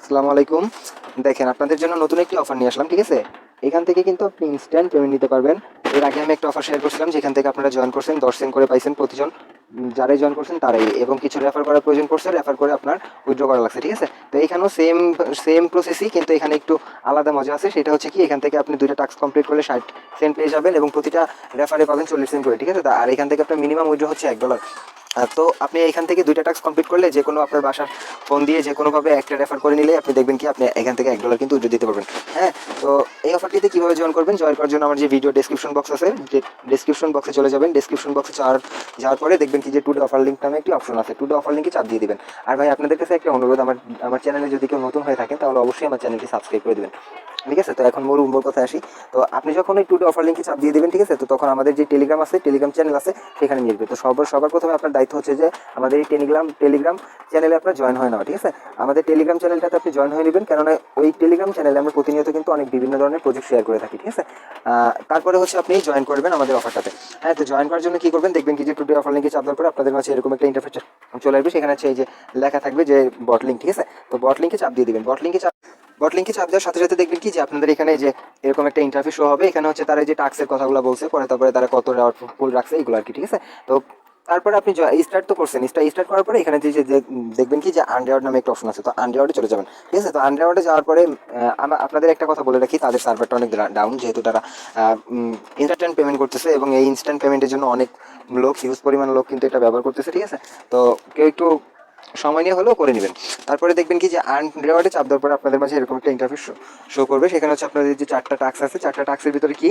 আসসালামু আলাইকুম। দেখেন আপনাদের জন্য নতুন একটি অফার নিয়ে আসলাম, ঠিক আছে? এখান থেকে কিন্তু আপনি ইনস্ট্যান্ট পেমেন্ট নিতে পারবেন। এর আগে আমি একটা অফার শেয়ার করছিলাম যেখান থেকে আপনারা জয়েন করছেন 10 সেন্ট করে পাইছেন প্রতিজন। যারাই জয়েন করছেন তারাই, এবং কিছু রেফার করার প্রয়োজন পড়ছে, রেফার করে আপনার উইথড্র করা লাগছে, ঠিক আছে? তো এখানেও সেম সেম প্রসেসই, কিন্তু এখানে একটু আলাদা মজা আছে। সেটা হচ্ছে কি, এখান থেকে আপনি 2টা টাস্ক কমপ্লিট করলে 60 সেন্ট পেয়ে যাবেন এবং প্রতিটা রেফারে পাবেন 40 সেন্ট করে, ঠিক আছে? আর এখান থেকে আপনার মিনিমাম উইথড্র হচ্ছে $1। তো আপনি এখান থেকে 2টা টাস্ক কমপ্লিট করলে যে কোনো আপনার বাসার ফোন দিয়ে যে কোনোভাবে একটা রেফার করে নিলে আপনি দেখবেন কি আপনি এখান থেকে $1 কিন্তু উইথড্র দিতে পারবেন। হ্যাঁ, তো এই অফারটিতে কীভাবে জয়েন করবেন? জয়েন করার জন্য আমার যে ভিডিও ডেসক্রিপশন বক্স আছে, ডেসক্রিপশন বক্সে চলে যাবেন। ডেসক্রিপশন বক্সে যাওয়ার পরে দেখবেন কি যে টুডে অফার লিঙ্ক নামে একটি অপশন আছে। টুডে অফার লিঙ্কে চাপ দিয়ে দিবেন। আর ভাই আপনাদের কাছে একটা অনুরোধ, আমার চ্যানেলে যদি কেউ নতুন হয়ে থাকেন তাহলে অবশ্যই আমার চ্যানেলটি সাবস্ক্রাইব করে দেবেন, ঠিক আছে? তো এখন মূল কথায় আসি। তো আপনি যখন ওই টুডে অফার লিঙ্কে চাপ দিয়ে দেবেন, ঠিক আছে, তো তখন আমাদের যে টেলিগ্রাম আছে, টেলিগ্রাম চ্যানেল আছে, সেখানে নিয়ে যাবে। তো সবার প্রথমে আপনার দায়িত্ব হচ্ছে যে আমাদের এই টেলিগ্রাম চ্যানেলে আপনার জয়েন হয়ে নেওয়া, ঠিক আছে? আমাদের টেলিগ্রাম চ্যানেলটাতে আপনি জয়েন হয়ে নেবেন, কেননা ওই টেলিগ্রাম চ্যানেলে আমরা প্রতিনিয়ত কিন্তু অনেক বিভিন্ন ধরনের প্রজেক্ট শেয়ার করে থাকি, ঠিক আছে? তারপরে হচ্ছে আপনি জয়েন করবেন আমাদের অফারটাতে। হ্যাঁ, তো জয়েন করার জন্য কি করবেন, দেখবেন কি যে টুডে অফার লিঙ্কে চাপ দেওয়ার পরে আপনাদের কাছে এরকম একটা ইন্টারফেস চলে আসবে। সেখানে হচ্ছে এই যে লেখা থাকবে যে বট লিঙ্ক, ঠিক আছে? তো বট লিঙ্কে চাপ দিয়ে দিবেন। বট লিঙ্কে চাপ দেওয়ার সাথে সাথে দেখবেন কি যে আপনাদের এখানে যে এরকম একটা ইন্টারফেস শো হবে। এখানে হচ্ছে তারা যে টাস্কের কথাগুলো বলছে, পরে তারপরে তারা কত ফুল রাখছে এগুলো আর কি, ঠিক আছে? তো তারপরে আপনি স্টার্ট তো করছেন, স্টার্ট করার পরে এখানে দেখবেন কি যে আনরিওয়ার্ড নামে একটা অপশন আছে। তো আনরিওয়ার্ডে চলে যাবেন, ঠিক আছে? তো আনরিওয়ার্ডে যাওয়ার পরে আপনাদের একটা কথা বলে রাখি, তাদের সার্ভারটা অনেক ডাউন, যেহেতু তারা ইনস্ট্যান্ট পেমেন্ট করতেছে এবং এই ইনস্ট্যান্ট পেমেন্টের জন্য অনেক হিউজ পরিমাণ লোক কিন্তু এটা ব্যবহার করতেছে, ঠিক আছে? তো কেউ একটু সময় নিয়ে হলেও করে নেবেন। তারপরে দেখবেন কি যে আর্ন রিওয়ার্ডে চাপ দেওয়ার পরে আপনাদের মাঝে এরকম একটা ইন্টারফেস শো করবে। সেখানে হচ্ছে আপনাদের যে 4টা টাস্ক আছে, 4টা টাস্কের ভিতরে কি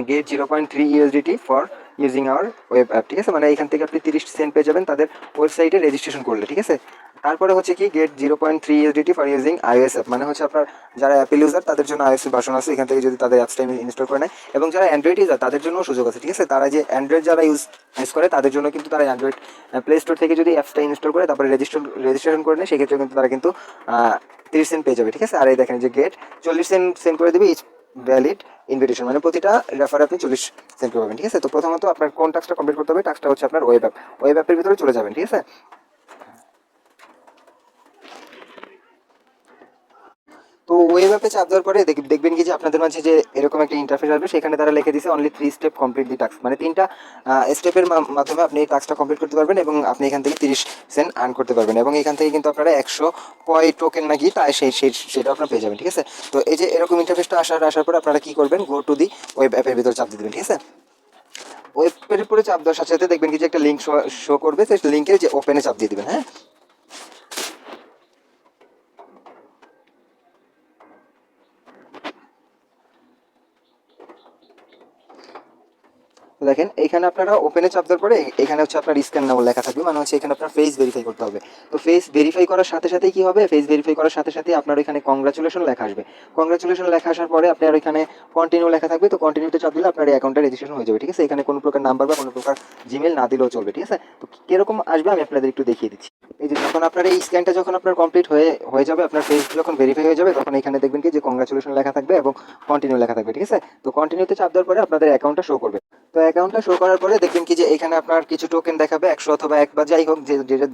get 0.3 USDT for using our web app, ঠিক আছে? মানে এখান থেকে আপনি 30 সেন্ট পেয়ে যাবেন তাদের ওয়েবসাইটে রেজিস্ট্রেশন করলে, ঠিক আছে? তারপরে হচ্ছে কি get 0.3 USDT for using iOS app, মানে হচ্ছে আপনার যারা অ্যাপেল ইউজার তাদের জন্য iOS ভার্সন আছে, এখান থেকে যদি তাদের অ্যাপসটা ইনস্টল করে নেয়। এবং যারা অ্যান্ড্রয়েড ইউজার তাদের জন্য সুযোগ আছে, ঠিক আছে? তারা যে অ্যান্ড্রয়েড যারা ইউজ করে তাদের জন্য কিন্তু তারা অ্যান্ড্রয়েড প্লে স্টোর থেকে যদি অ্যাপসটা ইনস্টল করে তারপরে রেজিস্ট্রেশন করে নেয়, সেক্ষেত্রে কিন্তু তারা কিন্তু 30 সেন্ট পেয়ে যাবে, ঠিক আছে? আর এই দেখেন যে গেট 40 সেন্ট করে দেবে ইচ ভ্যালিড ইনভিটেশন, মানে প্রতিটা রেফারে আপনি 40 সেন্ট পাবেন, ঠিক আছে? তো প্রথমত আপনার কোন টাস্কটা কমপ্লিট করতে হবে? টাস্কটা হচ্ছে আপনার ওয়েব অ্যাপের ভিতরে চলে যাবেন, ঠিক আছে? তো ওয়েব অ্যাপে চাপ দেওয়ার পরে দেখবেন কি যে আপনাদের মাঝে যে এরকম একটা ইন্টারফেস আসবে। সেখানে তারা লিখে দিয়েছে only 3 step complete the task, মানে 3টা স্টেপের মাধ্যমে আপনি এই টাস্কটা কমপ্লিট করতে পারবেন এবং আপনি এখান থেকে 30 সেন্ট আর্ন করতে পারবেন। এবং এখান থেকে কিন্তু আপনারা 100 কয় টোকেন নাকি তাই সেটা আপনারা পেয়ে যাবেন, ঠিক আছে? তো এই যে এরকম ইন্টারফেসটা আসার পরে আপনারা কি করবেন, গো টু দি ওয়েব অ্যাপের ভিতরে চাপ দিয়ে দেবেন, ঠিক আছে? ওয়েবের উপরে চাপ দেওয়ার সাথে সাথে দেখবেন কি যে একটা লিঙ্ক শো করবে, সেই লিঙ্কের যে ওপেনে চাপ দিয়ে দেবেন। হ্যাঁ, দেখেন এইখানে আপনারা ওপেনে চাপ দেওয়ার পরে এখানে হচ্ছে আপনার স্ক্যান নাও লেখা থাকবে, মানে হচ্ছে এখানে আপনার ফেস ভেরিফাই করতে হবে। তো ফেস ভেরিফাই করার সাথে সাথেই কি হবে, ফেস ভেরিফাই করার সাথে সাথে আপনার এখানে কংগ্রাচুলেশন লেখা আসবে। কংগ্রাচুলেশন লেখা আসার পরে আপনার এখানে কন্টিনিউ লেখা থাকবে। তো কন্টিনিউতে চাপ দিলে আপনার অ্যাকাউন্টটা রেজিস্ট্রেশন হয়ে যাবে, ঠিক আছে? এখানে কোনো প্রকার নাম্বার বা কোনো প্রকার জিমেল না দিলেও চলবে, ঠিক আছে? তো কিরকম আসবে আমি আপনাদের একটু দেখিয়ে দিচ্ছি। এই যে যখন আপনার এই স্ক্যানটা যখন আপনার কমপ্লিট হয়ে যাবে, আপনার ফেস যখন ভেরিফাই হয়ে যাবে, তখন এখানে দেখবেন কি যে কংগ্রাচুলেশন লেখা থাকবে এবং কন্টিনিউ লেখা থাকবে, ঠিক আছে? তো কন্টিনিউতে চাপ দেওয়ার পরে আপনাদের অ্যাকাউন্টটা শো করবে। তো অ্যাকাউন্টটা শো করার পরে দেখবেন কি যে এখানে আপনার কিছু টোকেন দেখাবে, 100 অথবা 1 বা যাই হোক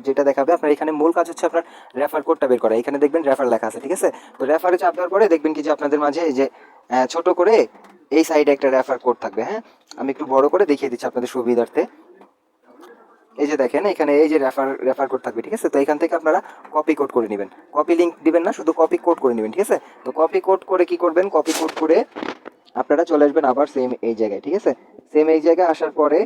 যেটা দেখাবে। আপনার এখানে মূল কাজ হচ্ছে আপনার রেফার কোডটা বের করা। এখানে দেখবেন রেফার লেখা আছে, ঠিক আছে? তো রেফারে চাপ দেওয়ার পরে দেখবেন কি যে আপনাদের মাঝে এই যে ছোট করে এই সাইডে একটা রেফার কোড থাকবে। হ্যাঁ, আমি একটু বড় করে দেখিয়ে দিচ্ছি আপনাদের সুবিধার্থে। এই যে দেখেন এখানে এই যে রেফার কোড থাকবে, ঠিক আছে? তো এখান থেকে আপনারা কপি কোড করে নেবেন, কপি লিঙ্ক দিবেন না, শুধু কপি কোড করে নেবেন, ঠিক আছে? তো কপি কোড করে কি করবেন, কপি কোড করে আপনারা চলে আসবেন আবার সেম এই জায়গায়, ঠিক আছে? সেম এই জায়গায় আসার পরে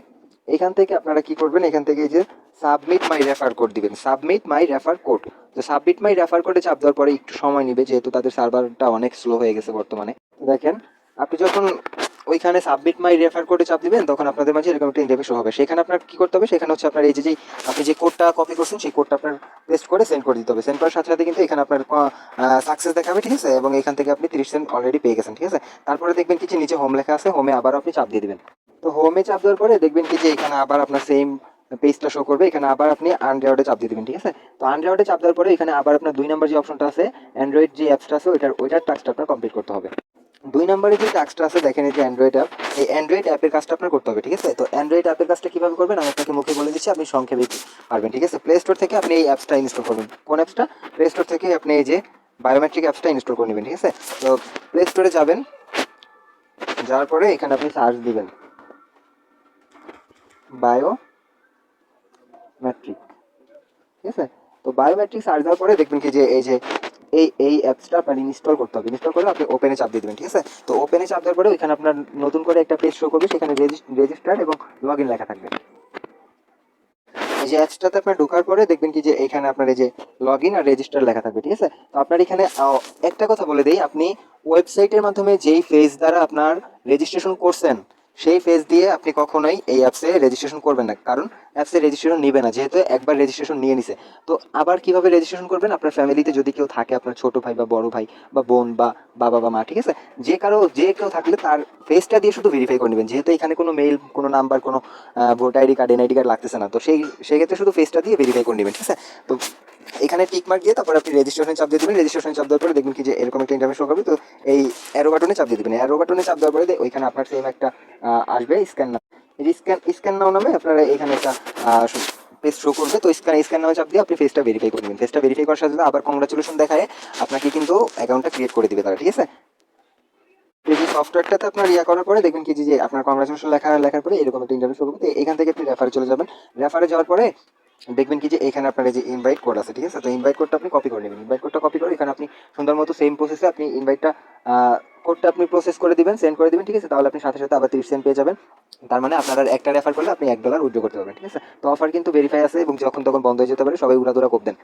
এখান থেকে আপনারা কি করবেন, এখান থেকে এই যে সাবমিট মাই রেফার কোড দিবেন, সাবমিট মাই রেফার কোড। তো সাবমিট মাই রেফার কোডে চাপ দেওয়ার পরে একটু সময় নেবে, যেহেতু তাদের সার্ভারটা অনেক স্লো হয়ে গেছে বর্তমানে। তো দেখেন আপনি যখন ওইখানে সাবমিট মাই রেফার কোডে চাপ দিবেন, তখন আপনাদের মাঝে এরকম একটা ইন্টারফেস হবে। সেখানে আপনার কি করতে হবে, সেখানে হচ্ছে আপনার এই যে আপনি যে কোডটা কপি করছেন সেই কোডটা আপনার পেস্ট করে সেন্ড করে দিতে হবে। সেন্ড করার সাথে সাথে কিন্তু এখানে আপনার সাকসেস দেখাবে, ঠিক আছে? এবং এখান থেকে আপনি 30 সেন্ট অলরেডি পেয়ে গেছেন, ঠিক আছে? তারপরে দেখবেন কি যে নিচে হোম লেখা আছে, হোমে আবার আপনি চাপ দিয়ে দিবেন। তো হোমে চাপ দেওয়ার পরে দেখবেন কি যে এখানে আবার আপনার সেম পেজটা শো করবে। এখানে আবার আপনি আনরিওয়ার্ডে চাপ দিয়ে দিবেন, ঠিক আছে? তো আনরিওয়ার্ডে চাপ দেওয়ার পরে এখানে আবার আপনার 2 নম্বর যে অপশনটা আছে, অ্যান্ড্রয়েড যে অ্যাপসটা আছে ওইটার টাস্কটা আপনার কমপ্লিট করতে হবে। 2 নম্বরে যে টাস্কটা আছে দেখেন এই যে অ্যান্ড্রয়েড অ্যাপ, এই অ্যান্ড্রয়েড অ্যাপের কাজটা আপনার করতে হবে, ঠিক আছে? তো অ্যান্ড্রয়েড অ্যাপের কাজটা কীভাবে করবেন আমি আপনাকে মুখে বলে দিচ্ছি, আপনি সংক্ষেপে পারবেন, ঠিক আছে? প্লে স্টোর থেকে আপনি এই অ্যাপসটা ইনস্টল করবেন। কোন অ্যাপসটা? প্লে স্টোর থেকে আপনি এই যে বায়োমেট্রিক অ্যাপসটা ইনস্টল করে নেবেন, ঠিক আছে। তো প্লে স্টোরে যাবেন, যাওয়ার পরে এখানে আপনি সার্চ দিবেন বায়োমেট্রিক, ঠিক আছে। তো বায়োমেট্রিক সার্চ দেওয়ার পরে দেখবেন কি যে এই যে এই অ্যাপসটা আপনার ইনস্টল করতে হবে। ইনস্টল করে আপনি ওপেনে চাপ দিয়ে দেবেন, ঠিক আছে। তো ওপেনে চাপ দেওয়ার পরে ওইখানে আপনার নতুন করে একটা পেজ শো করবে, সেখানে রেজিস্টার এবং লগ ইন লেখা থাকবে। এই যে অ্যাপসটাতে আপনার ঢোকার পরে দেখবেন কি যে এখানে আপনার এই যে লগ ইন আর রেজিস্টার লেখা থাকবে, ঠিক আছে। তো আপনার এখানে একটা কথা বলে দেই, আপনি ওয়েবসাইটের মাধ্যমে যেই পেজ দ্বারা আপনার রেজিস্ট্রেশন করছেন সেই পেজ দিয়ে আপনি কখনোই এই অ্যাপসে রেজিস্ট্রেশন করবেন না, কারণ অ্যাপসে রেজিস্ট্রেশন নিবে না, যেহেতু একবার রেজিস্ট্রেশন নিয়ে নিছে। তো আবার কিভাবে রেজিস্ট্রেশন করবেন, আপনার ফ্যামিলিতে যদি কেউ থাকে, আপনার ছোট ভাই বা বড় ভাই বা বোন বা বাবা বা মা, ঠিক আছে, যে কেউ থাকলে তার ফেসটা দিয়ে শুধু ভেরিফাই করে নেবেন, যেহেতু এখানে কোনো মেইল, কোনো নাম্বার, কোনো voter ID card, NID card লাগতেছে না। তো সেক্ষেত্রে শুধু ফেসটা দিয়ে ভেরিফাই করে নেবেন, ঠিক আছে। তো এখানে টিক মার্ক দিয়ে তারপর আপনি রেজিস্ট্রেশনে চাপ দিয়ে দেবেন। রেজিস্ট্রেশনে চাপ দেওয়ার পরে দেখবেন কি যে এরকম একটা ইন্টারফেস শো করবে। তো এই অ্যারো বাটনে চাপ দিয়ে দেবেন। অ্যারো বাটনে চাপ দেওয়ার পরে ওইখানে আপনার সেম একটা আসবে স্ক্যান নাম। এই স্ক্যান নাও নামে আপনারা এখানে একটা পেজ শো করবে। তো স্ক্যান নামে চাপ দিয়ে আপনি ফেসটা ভেরিফাই করে নেবেন। ফেসটা ভেরিফাই করার সাথে সাথে আবার কংগ্রাচুলেশন দেখায় আপনাকে কিন্তু অ্যাকাউন্টটা ক্রিয়েট করে দিবে তারা, ঠিক আছে। এই যে সফটওয়্যারটাতে আপনার করার পরে দেখবেন কি যে আপনার কংগ্রাচুলেশন লেখার পরে এরকম একটা ইন্টারভিউ শুরু করবে। তো এখান থেকে আপনি রেফারে চলে যাবেন। রেফারে যাওয়ার পরে দেখবেন কি যে এখানে আপনার এই যে ইনভাইট কোড আছে, ঠিক আছে। তো ইনভাইট কোডটা আপনি কপি করে নেবেন। ইনভাইট কোডটা কপি করে এখানে আপনি সুন্দর মতো সেম প্রসেসে আপনি ইনভাইটটা কোডটা আপনি প্রসেস করে দিবেন, সেন্ড করে দিবেন, ঠিক আছে। তাহলে আপনি সাথে সাথে আবার 30 সেন্ট পেয়ে যাবেন। তার মানে আপনার আর একটা রেফার করলে আপনি $1 উইথড্র করতে পারবেন, ঠিক আছে। তো অফার কিন্তু ভেরিফাই আছে এবং যখন তখন বন্ধ হয়ে যেতে পারে, সবাই উড়াদুরা কোপ দেন।